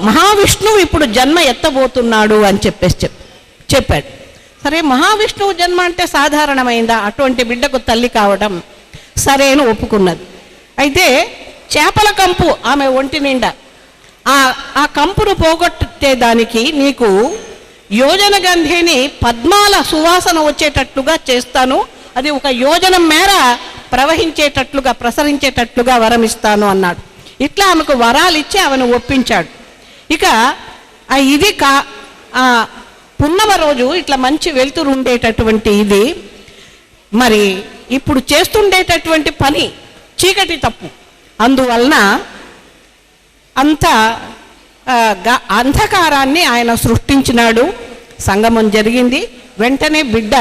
మహావిష్ణువు ఇప్పుడు జన్మ ఎత్తబోతున్నాడు అని చెప్పాడు. సరే, మహావిష్ణువు జన్మ అంటే సాధారణమైందా? అటువంటి బిడ్డకు తల్లి కావడం సరే అని ఒప్పుకున్నది. అయితే చేపల కంపు ఆమె ఒంటి నిండా, ఆ కంపును పోగొట్టేదానికి నీకు యోజన గంధిని పద్మాల సువాసన వచ్చేటట్లుగా చేస్తాను, అది ఒక యోజనం మేర ప్రవహించేటట్లుగా ప్రసరించేటట్లుగా వరమిస్తాను అన్నాడు. ఇట్లా ఆమెకు వరాలు ఇచ్చి ఆమెను ఒప్పించాడు. ఇక ఇది పున్నమ రోజు ఇట్లా మంచి వెలుతురు ఉండేటటువంటి ఇది మరి ఇప్పుడు చేస్తుండేటటువంటి పని చీకటి తప్పు, అందువలన అంత అంధకారాన్ని ఆయన సృష్టించినాడు. సంగమం జరిగింది, వెంటనే బిడ్డ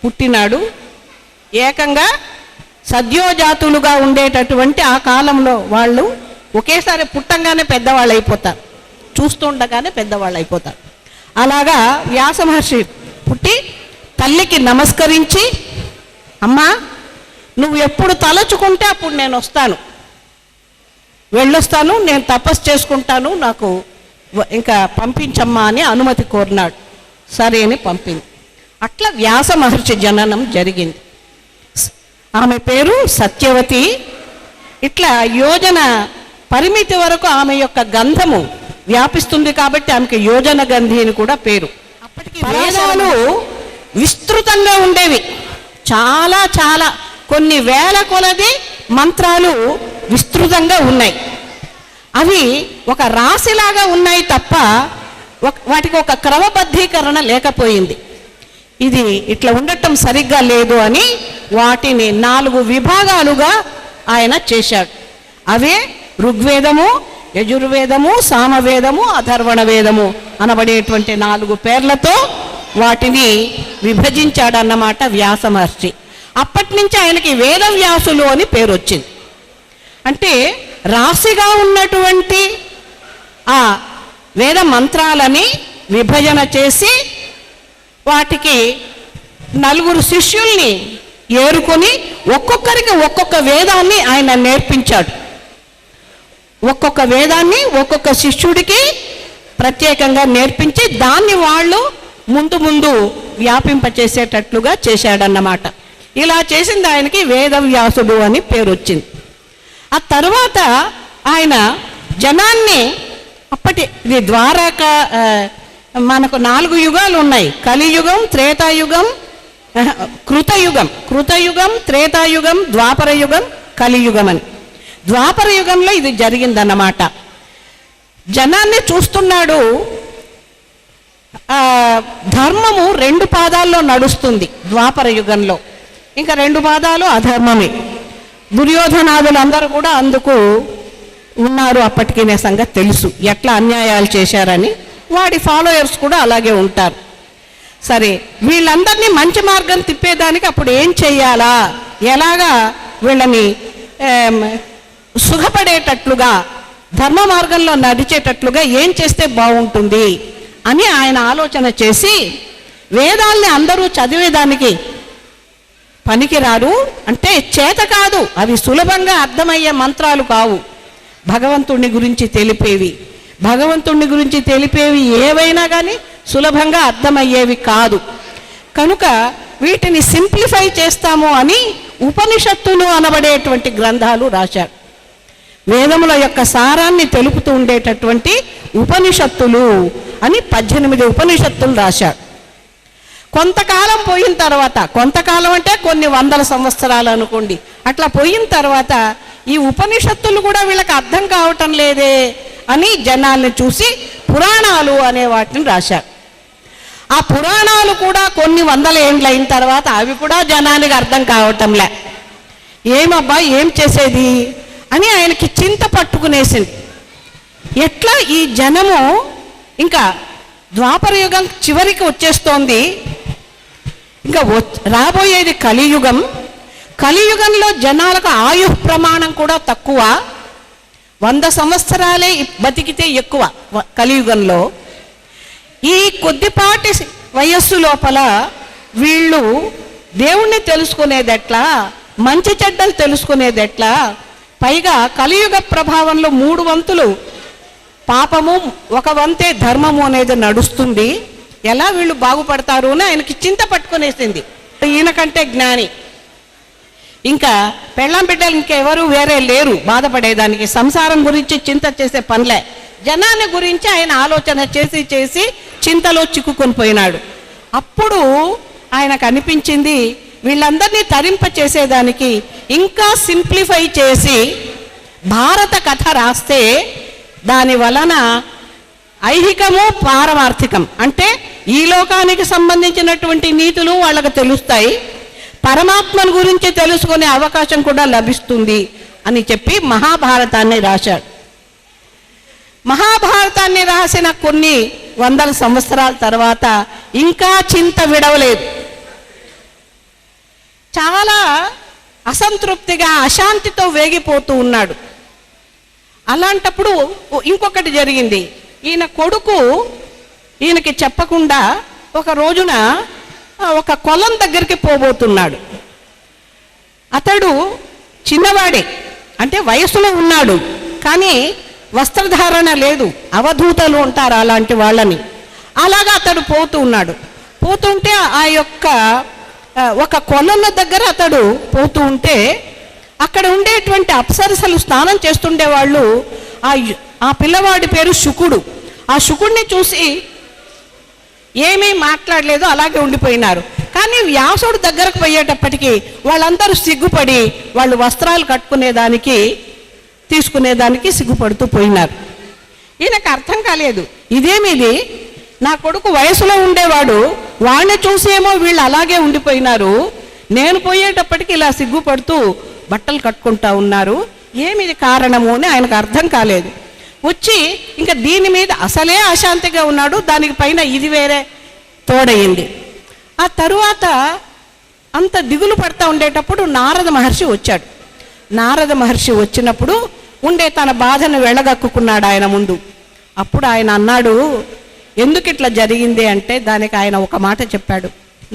పుట్టినాడు. ఏకంగా సద్యోజాతులుగా ఉండేటటువంటి ఆ కాలంలో వాళ్ళు ఒకేసారి పుట్టంగానే పెద్దవాళ్ళు అయిపోతారు, చూస్తుండగానే పెద్దవాళ్ళు అయిపోతారు. అలాగా వ్యాస మహర్షి పుట్టి తల్లికి నమస్కరించి, అమ్మా నువ్వు ఎప్పుడు తలచుకుంటే అప్పుడు నేను వస్తాను, వెళ్ళొస్తాను, నేను తపస్సు చేసుకుంటాను, నాకు ఇంకా పంపించమ్మా అని అనుమతి కోరినాడు. సరే అని పంపింది. అట్లా వ్యాస మహర్షి జననం జరిగింది. ఆమె పేరు సత్యవతి. ఇట్లా యోజన పరిమితి వరకు ఆమె యొక్క గంధము వ్యాపిస్తుంది కాబట్టి ఆమెకి యోజన గంధి అని కూడా పేరు. అప్పటికి వేదాలు విస్తృతంగా ఉండేవి, చాలా చాలా కొన్ని వేల కొలది మంత్రాలు విస్తృతంగా ఉన్నాయి. అవి ఒక రాశిలాగా ఉన్నాయి తప్ప వాటికి ఒక క్రమబద్ధీకరణ లేకపోయింది. ఇది ఇట్లా ఉండటం సరిగ్గా లేదు అని వాటిని 4 విభాగాలుగా ఆయన చేశాడు. అవే ఋగ్వేదము, యజుర్వేదము, సామవేదము, అథర్వణ వేదము అనబడేటువంటి 4 పేర్లతో వాటిని విభజించాడన్నమాట వ్యాస మహర్షి. అప్పటి నుంచి ఆయనకి వేదవ్యాసులు అని పేరు వచ్చింది. అంటే రాశిగా ఉన్నటువంటి ఆ వేద మంత్రాలని విభజన చేసి వాటికి 4 శిష్యుల్ని ఏరుకొని ఒక్కొక్కరికి ఒక్కొక్క వేదాన్ని ఆయన నేర్పించాడు. ఒక్కొక్క వేదాన్ని ఒక్కొక్క శిష్యుడికి ప్రత్యేకంగా నేర్పించి దాన్ని వాళ్ళు ముందు ముందు వ్యాపింపచేసేటట్లుగా చేశాడన్నమాట. ఇలా చేసింది ఆయనకి వేదవ్యాసుడు అని పేరు వచ్చింది. ఆ తర్వాత ఆయన జనాన్ని ఇది ద్వారక మనకు 4 యుగాలు ఉన్నాయి, కలియుగం, త్రేతాయుగం, కృతయుగం, త్రేతాయుగం, ద్వాపర యుగం, కలియుగం అని. ద్వాపర యుగంలో ఇది జరిగిందన్నమాట. జనాన్ని చూస్తున్నాడు. ధర్మము 2 పాదాల్లో నడుస్తుంది ద్వాపర యుగంలో, ఇంకా 2 పాదాలు అధర్మమే. దుర్యోధనాదులందరూ కూడా అందుకు ఉన్నారు. అప్పటికి నే సంగతి తెలుసు ఎట్లా అన్యాయాలు చేశారని. వాడి ఫాలోయర్స్ కూడా అలాగే ఉంటారు. సరే, వీళ్ళందరినీ మంచి మార్గం తిప్పేదానికి అప్పుడు ఏం చెయ్యాలా, ఎలాగా వీళ్ళని సుఖపడేటట్లుగా ధర్మ మార్గంలో నడిచేటట్లుగా ఏం చేస్తే బాగుంటుంది అని ఆయన ఆలోచన చేసి, వేదాల్ని అందరూ చదివేదానికి పనికిరారు, అంటే చేత కాదు, అవి సులభంగా అర్థమయ్యే మంత్రాలు కావు, భగవంతుణ్ణి గురించి తెలిపేవి ఏవైనా కానీ సులభంగా అర్థమయ్యేవి కాదు. కనుక వీటిని సింప్లిఫై చేస్తాము అని ఉపనిషత్తులు అనబడేటువంటి గ్రంథాలు రాశారు. వేదముల యొక్క సారాన్ని తెలుపుతూ ఉండేటటువంటి ఉపనిషత్తులు అని 18 ఉపనిషత్తులు రాశాడు. కొంతకాలం పోయిన తర్వాత, కొంతకాలం అంటే కొన్ని 100 సంవత్సరాలు అనుకోండి, అట్లా పోయిన తర్వాత ఈ ఉపనిషత్తులు కూడా వీళ్ళకి అర్థం కావటం లేదే అని జనాల్ని చూసి పురాణాలు అనే వాటిని రాశారు. ఆ పురాణాలు కూడా కొన్ని 100 ఏండ్లు అయిన తర్వాత అవి కూడా జనానికి అర్థం కావటంలే. ఏమబ్బా ఏం చేసేది అని ఆయనకి చింత పట్టుకునేసింది. ఎట్లా ఈ జనము ఇంకా ద్వాపర యుగం చివరికి వచ్చేస్తోంది, ఇంకా రాబోయేది కలియుగం. కలియుగంలో జనాలకు ఆయు ప్రమాణం కూడా తక్కువ, 100 సంవత్సరాలే బతికితే ఎక్కువ కలియుగంలో. ఈ కొద్దిపాటి వయస్సు లోపల వీళ్ళు దేవుణ్ణి తెలుసుకునేదెట్లా, మంచి చెడ్డలు తెలుసుకునేదెట్లా, పైగా కలియుగ ప్రభావంలో 3 వంతులు పాపము ఒక వంతే ధర్మము అనేది నడుస్తుంది, ఎలా వీళ్ళు బాగుపడతారు అని ఆయనకి చింత పట్టుకునేసింది. ఈయన కంటే జ్ఞాని, ఇంకా పెళ్ళాం బిడ్డలు ఇంకెవరు వేరే లేరు బాధపడేదానికి, సంసారం గురించి చింత చేసే పనిలే, జనాన్ని గురించి ఆయన ఆలోచన చేసి చేసి చింతలో చిక్కుకొని పోయినాడు. అప్పుడు ఆయనకు అనిపించింది వీళ్ళందరినీ తరింప చేసేదానికి ఇంకా సింప్లిఫై చేసి భారత కథ రాస్తే దాని వలన ఐహికము పారమార్థికం అంటే ఈ లోకానికి సంబంధించినటువంటి నీతులు వాళ్ళకు తెలుస్తాయి, పరమాత్మను గురించి తెలుసుకునే అవకాశం కూడా లభిస్తుంది అని చెప్పి మహాభారతాన్ని రాశాడు. మహాభారతాన్ని రాసిన కొన్ని వందల సంవత్సరాల తర్వాత ఇంకా చింత విడవలేదు. చాలా అసంతృప్తిగా అశాంతితో వేగిపోతూ ఉన్నాడు. అలాంటప్పుడు ఇంకొకటి జరిగింది. ఈయన కొడుకు ఈయనకి చెప్పకుండా ఒక రోజున ఒక కొలం దగ్గరికి పోబోతున్నాడు. అతడు చిన్నవాడే, అంటే వయసులో ఉన్నాడు, కానీ వస్త్రధారణ లేదు, అవధూతలు ఉంటారు అలాంటి వాళ్ళని. అలాగా అతడు పోతూ ఉన్నాడు. పోతుంటే ఆ యొక్క ఒక కొలల దగ్గర అతడు పోతూ ఉంటే అక్కడ ఉండేటువంటి అప్సరసలు స్నానం చేస్తుండే వాళ్ళు ఆ పిల్లవాడి పేరు శుకుడు. ఆ శుకుడిని చూసి ఏమీ మాట్లాడలేదు, అలాగే ఉండిపోయినారు. కానీ వ్యాసుడు దగ్గరకు పోయేటప్పటికీ వాళ్ళందరూ సిగ్గుపడి వాళ్ళు వస్త్రాలు కట్టుకునేదానికి తీసుకునేదానికి సిగ్గుపడుతూ పోయినారు. ఈయనకు అర్థం కాలేదు, ఇదేమిది, నా కొడుకు వయసులో ఉండేవాడు, వాడిని చూసేమో వీళ్ళు అలాగే ఉండిపోయినారు, నేను పోయేటప్పటికి ఇలా సిగ్గుపడుతూ బట్టలు కట్టుకుంటా ఉన్నారు, ఏమిది కారణము అని ఆయనకు అర్థం కాలేదు. వచ్చి ఇంకా దీని మీద అసలే అశాంతిగా ఉన్నాడు, దానికి పైన ఇది వేరే తోడయింది. ఆ తరువాత అంత దిగులు పడతా ఉండేటప్పుడు నారద మహర్షి వచ్చాడు. నారద మహర్షి వచ్చినప్పుడు ఉండే తన బాధను వెళ్ళగక్కుకున్నాడు ఆయన ముందు. అప్పుడు ఆయన అన్నాడు, ఎందుకు ఇట్లా జరిగింది అంటే దానికి ఆయన ఒక మాట చెప్పాడు.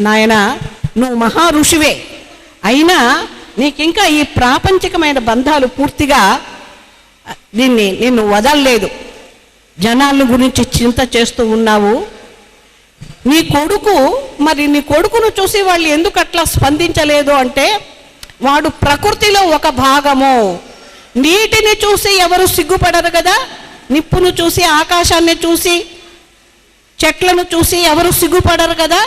నాయన, నువ్వు మహా ఋషివే, అయినా నీకింకా ఈ ప్రాపంచికమైన బంధాలు పూర్తిగా నిన్ను వదలలేదు, జనాల గురించి చింత చేస్తూ ఉన్నావు. నీ కొడుకును చూసి వాళ్ళు ఎందుకు అట్లా స్పందించలేదు అంటే వాడు ప్రకృతిలో ఒక భాగము. నీటిని చూసి ఎవరు సిగ్గుపడరు కదా, నిప్పును చూసి, ఆకాశాన్ని చూసి, చెట్లను చూసి ఎవరు సిగ్గుపడరు కదా,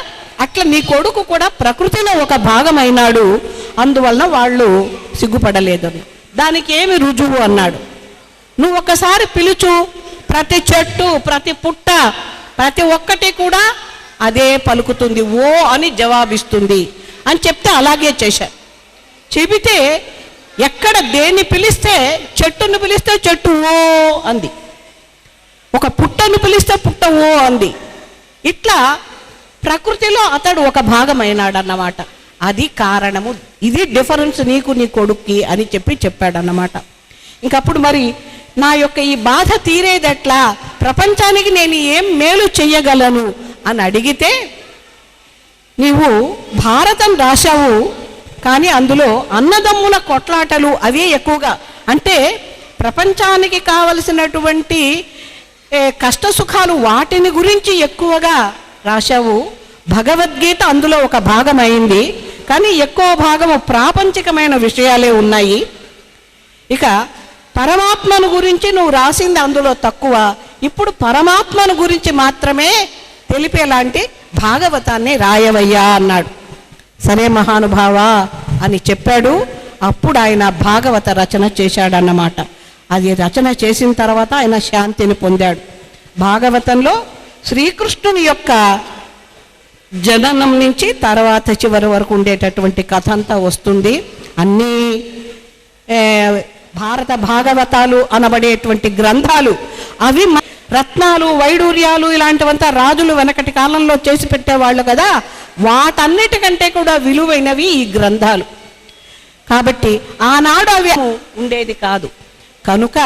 అట్లా నీ కొడుకు కూడా ప్రకృతిలో ఒక భాగమైనాడు, అందువలన వాళ్ళు సిగ్గుపడలేదు. దానికి ఏమి రుజువు అన్నాడు. నువ్వు ఒకసారి పిలుచు, ప్రతి చెట్టు, ప్రతి పుట్ట, ప్రతి ఒక్కటి కూడా అదే పలుకుతుంది, ఓ అని జవాబిస్తుంది అని చెప్తే అలాగే చేశారు. చెబితే ఎక్కడ దేన్ని పిలిస్తే, చెట్టును పిలిస్తే చెట్టు ఓ అంది, ఒక పుట్టను పిలిస్తే పుట్ట ఓ అంది. ఇట్లా ప్రకృతిలో అతడు ఒక భాగమైనాడు అన్నమాట. అది కారణము, ఇది డిఫరెన్స్ నీకు నీ కొడుక్కి అని చెప్పాడన్నమాట. ఇంకప్పుడు మరి నా యొక్క ఈ బాధ తీరేదెట్లా, ప్రపంచానికి నేను ఏం మేలు చెయ్యగలను అని అడిగితే, నీవు భారతం రాశావు కానీ అందులో అన్నదమ్ముల కొట్లాటలు అవే ఎక్కువగా, అంటే ప్రపంచానికి కావలసినటువంటి కష్ట సుఖాలు వాటిని గురించి ఎక్కువగా రాశావు. భగవద్గీత అందులో ఒక భాగం అయింది, కానీ ఎక్కువ భాగము ప్రాపంచికమైన విషయాలే ఉన్నాయి. ఇక పరమాత్మను గురించి నువ్వు రాసింది అందులో తక్కువ, ఇప్పుడు పరమాత్మను గురించి మాత్రమే తెలిపేలాంటి భాగవతాన్ని రాయవయ్యా అన్నాడు. సరే మహానుభావ అని చెప్పాడు. అప్పుడు ఆయన భాగవత రచన చేశాడన్నమాట. అది రచన చేసిన తర్వాత ఆయన శాంతిని పొందాడు. భాగవతంలో శ్రీకృష్ణుని యొక్క జననం నుంచి తర్వాత చివరి వరకు ఉండేటటువంటి కథ అంతా వస్తుంది. అన్నీ భారత భాగవతాలు అనబడేటువంటి గ్రంథాలు, అవి రత్నాలు, వైడూర్యాలు ఇలాంటివంతా రాజులు వెనకటి కాలంలో చేసి పెట్టేవాళ్ళు కదా, వాటన్నిటికంటే కూడా విలువైనవి ఈ గ్రంథాలు. కాబట్టి ఆనాడు అవి ఉండేది కాదు కనుక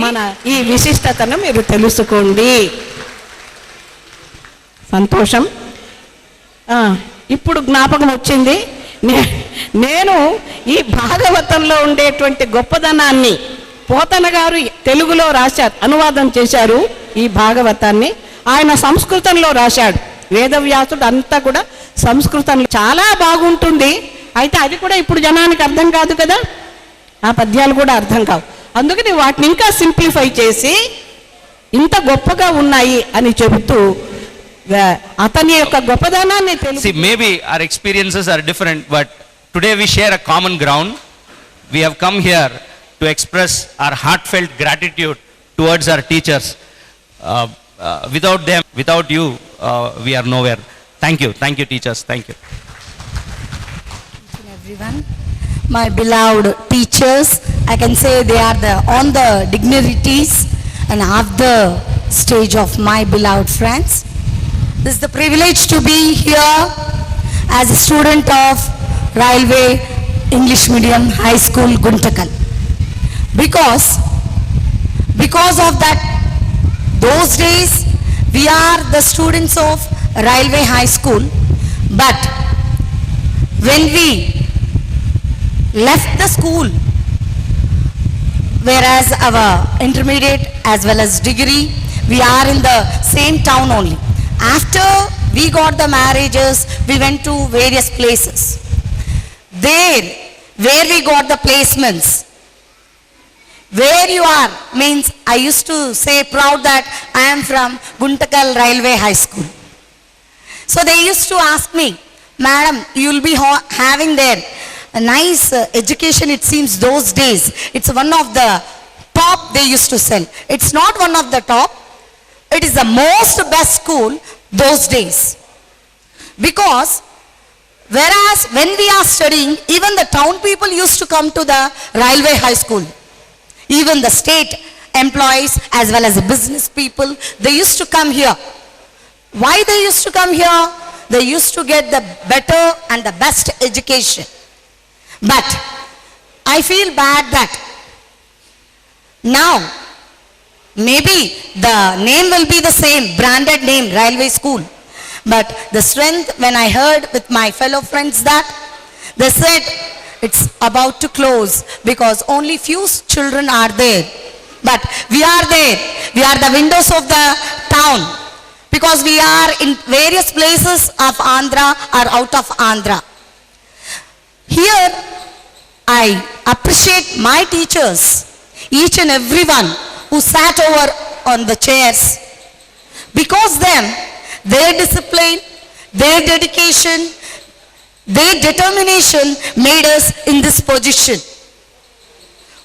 మన ఈ విశిష్టతను మీరు తెలుసుకోండి. సంతోషం. ఇప్పుడు జ్ఞాపకం వచ్చింది, నేను ఈ భాగవతంలో ఉండేటువంటి గొప్పదనాన్ని పోతన గారు తెలుగులో రాశారు, అనువాదం చేశారు ఈ భాగవతాన్ని. ఆయన సంస్కృతంలో రాశాడు. వేదవ్యాసుడు అంతా కూడా సంస్కృతంలో చాలా బాగుంటుంది. అయితే అది కూడా ఇప్పుడు జనానికి అర్థం కాదు కదా, ఆ పద్యాలు కూడా అర్థం కావు. అందుకని వాటిని ఇంకా సింప్లిఫై చేసి ఇంత గొప్పగా ఉన్నాయి అని చెబుతూ అతని యొక్క గొప్పదనాన్ని తెలుసు. See, maybe our experiences are different, but today we share a common ground. We have come here to express our heartfelt gratitude towards our teachers. Without them, without you, we are nowhere. Thank you teachers, thank you. Everyone, my beloved teachers, I can say they are on the dignitaries and half the stage of my beloved friends. This is the privilege to be here as a student of Railway English Medium High School, Guntakal. Because of that, those days we are the students of Railway High School, but when we left the school, whereas our intermediate as well as degree, we are in the same town only. After we got the marriages, we went to various places. There, where we got the placements, where you are means I used to say proud that I am from Guntakal Railway High School. So they used to ask me, madam, you will be having there a nice education. It seems those days it's one of the top they used to sell. It's not one of the top, it is the most best school those days. Because whereas when we are studying, even the town people used to come to the Railway High School. Even the state employees as well as the business people, they used to come here. Why they used to come here? They used to get the better and the best education. But I feel bad that now maybe the name will be the same, branded name, Railway School. But the strength, when I heard with my fellow friends that they said it's about to close because only few children are there. But we are there. We are the windows of the town because we are in various places of Andhra or out of Andhra. Here I appreciate my teachers, each and everyone who sat over on the chairs. Because them, their discipline, their dedication, their determination made us in this position.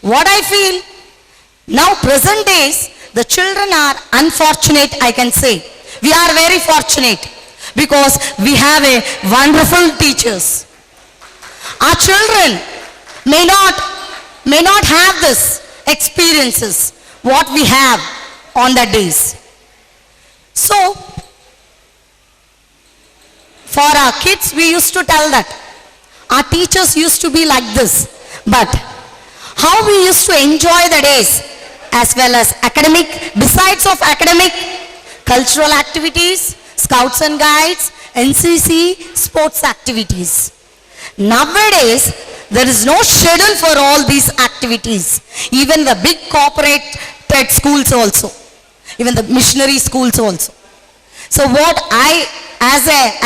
What I feel, now present days, the children are unfortunate, I can say. We are very fortunate because we have a wonderful teachers. Our children may not have this experiences what we have on the days. So for our kids, we used to tell that our teachers used to be like this, but how we used to enjoy the days as well as academic, besides of academic, cultural activities, scouts and guides, NCC, sports activities. Nowadays, there is no schedule for all these activities. Even the big corporate schools also, even the missionary schools also. So what I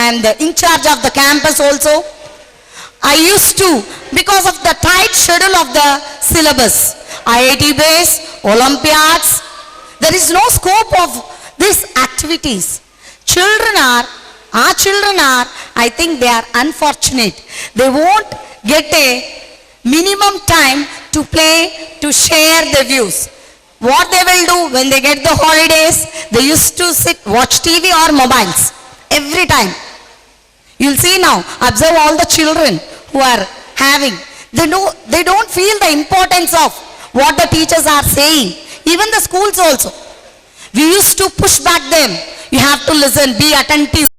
am the in charge of the campus also, I used to, because of the tight schedule of the syllabus, IIT base, Olympiads, there is no scope of these activities. Our children are, I think they are unfortunate. They won't get a minimum time to play, to share their views. What they will do when they get the holidays, they used to sit, watch TV or mobiles every time. You'll see now, observe all the children who are having, they don't feel the importance of what the teachers are saying. Even the schools also. We used to push back them. You have to listen, be attentive.